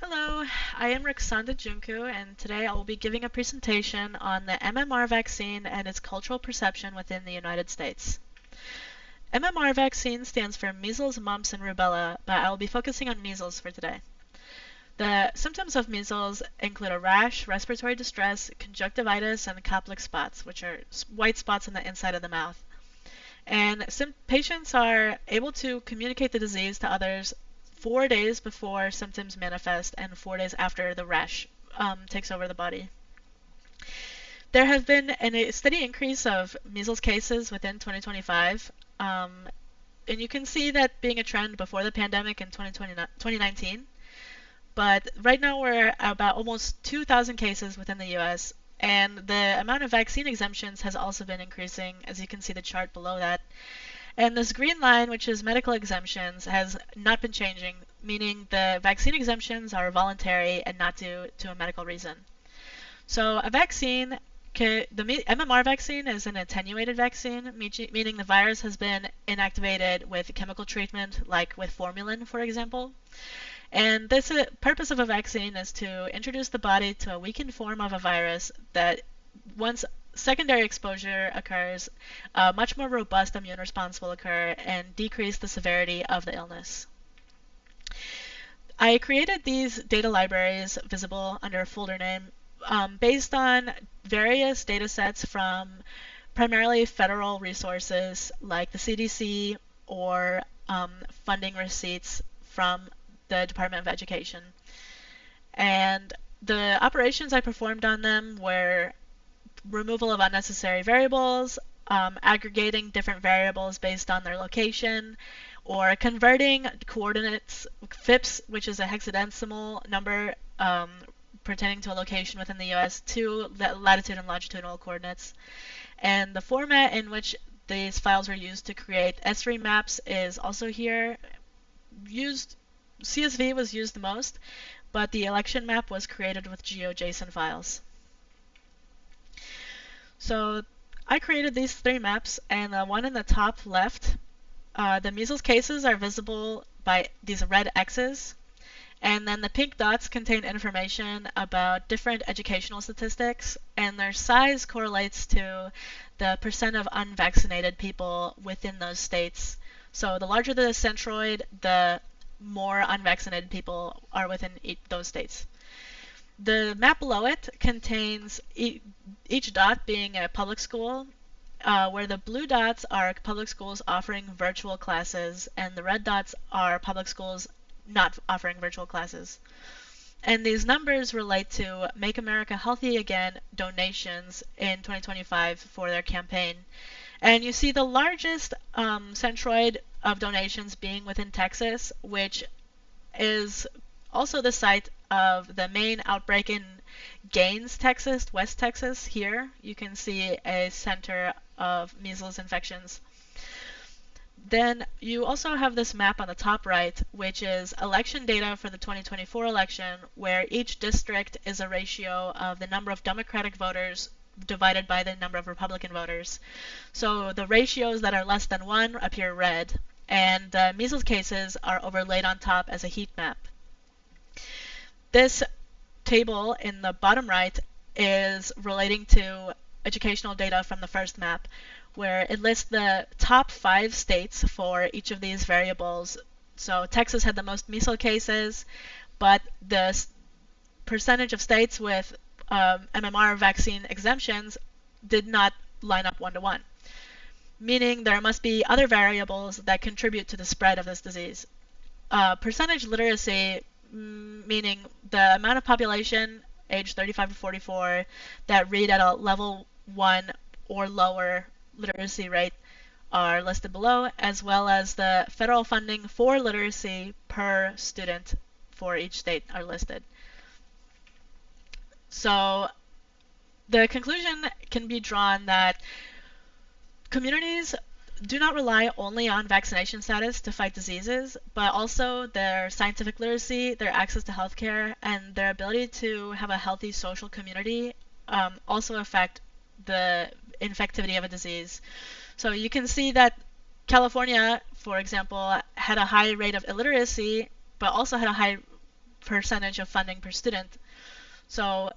Hello, I am Roxanda Junku, and today I will be giving a presentation on the MMR vaccine and its cultural perception within the United States. MMR vaccine stands for measles, mumps, and rubella, but I will be focusing on measles for today. The symptoms of measles include a rash, respiratory distress, conjunctivitis, and Koplik spots, which are white spots on the inside of the mouth. And patients are able to communicate the disease to others 4 days before symptoms manifest and 4 days after the rash takes over the body. There have been a steady increase of measles cases within 2025, and you can see that being a trend before the pandemic in 2019. But right now we're about almost 2,000 cases within the US, and the amount of vaccine exemptions has also been increasing, as you can see the chart below that. And this green line, which is medical exemptions, has not been changing, meaning the vaccine exemptions are voluntary and not due to a medical reason. So a vaccine, the MMR vaccine is an attenuated vaccine, meaning the virus has been inactivated with chemical treatment, like with formalin, for example. And this purpose of a vaccine is to introduce the body to a weakened form of a virus that once secondary exposure occurs, a much more robust immune response will occur and decrease the severity of the illness. I created these data libraries visible under a folder name based on various data sets from primarily federal resources like the CDC or funding receipts from the Department of Education. And the operations I performed on them were removal of unnecessary variables, aggregating different variables based on their location, or converting coordinates, FIPS, which is a hexadecimal number pertaining to a location within the US, to latitude and longitudinal coordinates. And the format in which these files were used to create S3 maps is also here. CSV was used the most, but the election map was created with GeoJSON files. So I created these three maps, and the one in the top left, the measles cases are visible by these red X's, and then the pink dots contain information about different educational statistics, and their size correlates to the percent of unvaccinated people within those states. So the larger the centroid, the more unvaccinated people are within those states. The map below it contains each dot being a public school, where the blue dots are public schools offering virtual classes, and the red dots are public schools not offering virtual classes. And these numbers relate to Make America Healthy Again donations in 2025 for their campaign. And you see the largest centroid of donations being within Texas, which is also the site of the main outbreak in Gaines, Texas, West Texas. Here you can see a center of measles infections. Then you also have this map on the top right, which is election data for the 2024 election, where each district is a ratio of the number of Democratic voters divided by the number of Republican voters. So the ratios that are less than 1 appear red, and the measles cases are overlaid on top as a heat map. This table in the bottom right is relating to educational data from the first map, where it lists the top 5 states for each of these variables. So Texas had the most measles cases, but the percentage of states with MMR vaccine exemptions did not line up 1-to-1, meaning there must be other variables that contribute to the spread of this disease. Percentage literacy, meaning the amount of population age 35 to 44 that read at a level 1 or lower literacy rate, are listed below, as well as the federal funding for literacy per student for each state are listed. So the conclusion can be drawn that communities do not rely only on vaccination status to fight diseases, but also their scientific literacy, their access to healthcare, and their ability to have a healthy social community also affect the infectivity of a disease. So you can see that California, for example, had a high rate of illiteracy, but also had a high percentage of funding per student. So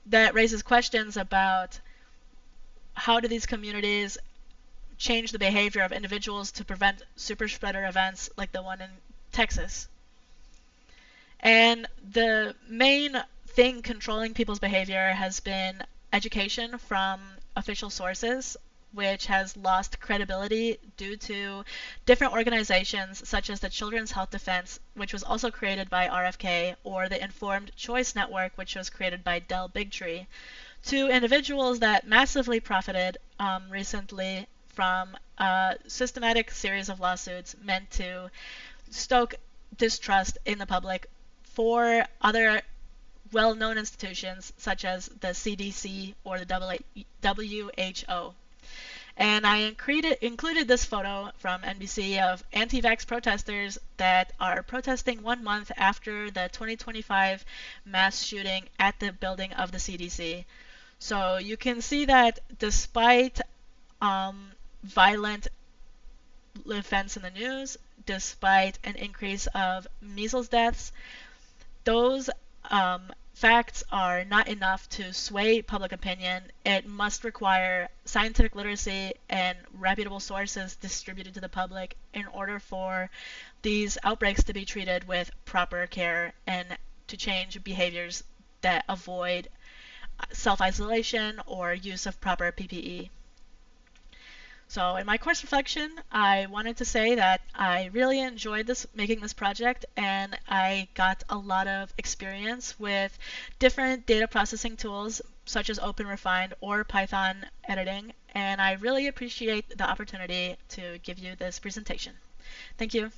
that raises questions about how do these communities change the behavior of individuals to prevent super spreader events like the one in Texas. And the main thing controlling people's behavior has been education from official sources, which has lost credibility due to different organizations such as the Children's Health Defense, which was also created by RFK, or the Informed Choice Network, which was created by Del Bigtree, to individuals that massively profited recently from a systematic series of lawsuits meant to stoke distrust in the public for other well-known institutions such as the CDC or the WHO. And I included this photo from NBC of anti-vax protesters that are protesting 1 month after the 2025 mass shooting at the building of the CDC. So you can see that despite violent events in the news, despite an increase of measles deaths, those facts are not enough to sway public opinion. It must require scientific literacy and reputable sources distributed to the public in order for these outbreaks to be treated with proper care and to change behaviors that avoid self-isolation or use of proper PPE. So in my course reflection, I wanted to say that I really enjoyed making this project, and I got a lot of experience with different data processing tools such as OpenRefined or Python editing, and I really appreciate the opportunity to give you this presentation. Thank you.